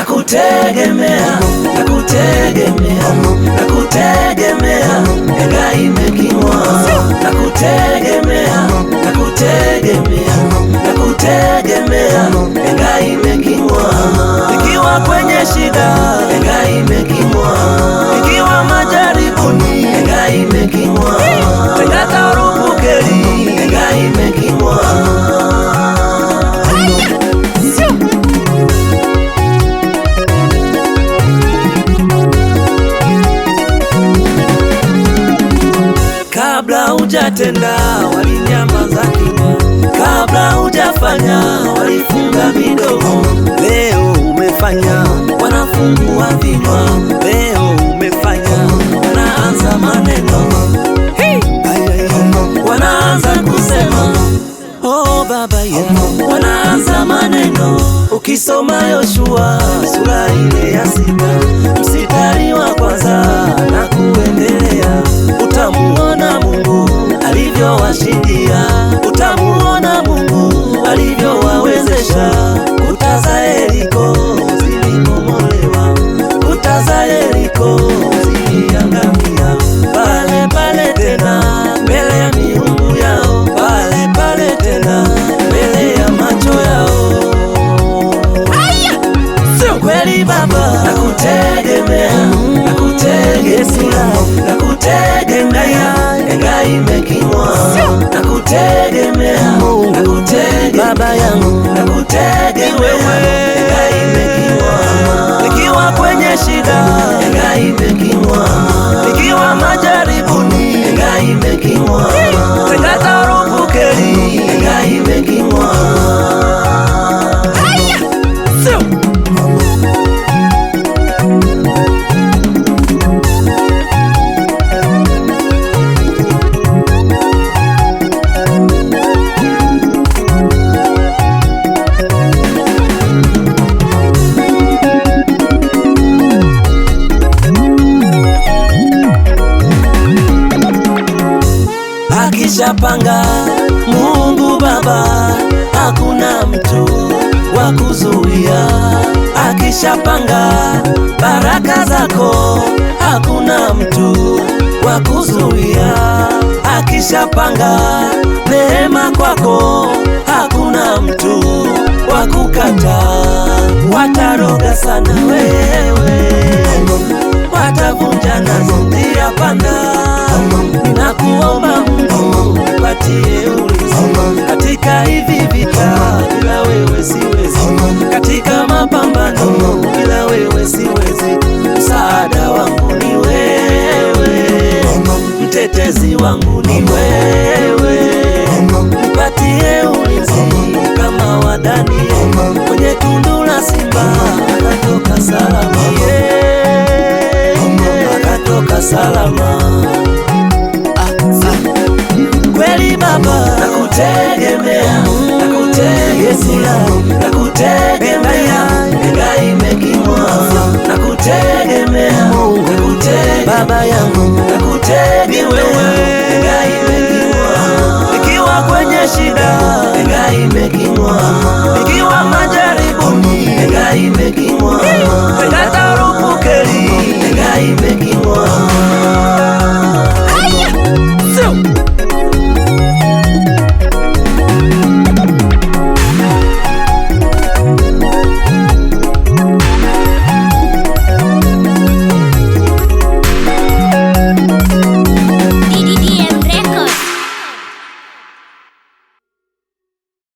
Nakutegemea, nakutegemea, nakutegemea, enga imekimwa. Nakutegemea, nakutegemea, nakutegemea, enga imekimwa. Nikiwa kwenye shida, enga imekimwa. Nikiwa majaribuni, enga imekimwa. Enga tarubukeli, enga imekimwa. Kabla hujatenda walinyamaza kimya, kabla hujafanya walifunga midomo. Leo umefanya wanafungua vinywa, leo umefanya wanaanza maneno. Wanaanza kusema oh baba yetu, wanaanza maneno. Ukisoma Yoshua sura ile ya 6 mstari wa kwanza na kuendelea, utamuona Mungu alivyowashindia, utamuona Mungu alivyowawezesha. Kuta za Yeriko zilibomolewa, kuta za Yeriko ziliangamia. Pale pale tena mbele ya miungu yao, pale pale tena mbele ya macho yao. Sio kweli baba, nakutegemea, nakutegemea, nakutegemea, enga imekimwa. Nakutegemea, nakutegemea baba yangu, nakutegemea, enga imekimwa. Nikiwa kwenye shida, enga imekimwa. Nikiwa majaribuni, enga imekimwa. Enga tarubukeli, enga imekimwa. Akishapanga Mungu Baba, hakuna mtu wa kuzuia. Akishapanga baraka zako, hakuna mtu wa kuzuia. Akishapanga neema kwako, hakuna mtu wa kukata. Wataroga sana wewe, watavunja nazo njia panda. Ninakuomba Mungu nipatie ulinzi katika hivi vita, bila wewe siwezi. Katika mapambano, bila wewe siwezi. Msaada wangu ni wewe, mtetezi wangu ni wewe. Nipatie ulinzi kama wa Danieli, kwenye tundu la simba akatoka salama, akatoka salama. Kweli baba, nakutegemea, nakutegemea, nakutegemea, enga imekimwa. Nakutegemea, nakutegemea baba yangu, nakutegemea, enga imekimwa. Nikiwa kwenye shida, enga imekimwa. Nikiwa majaribuni, enga imekimwa.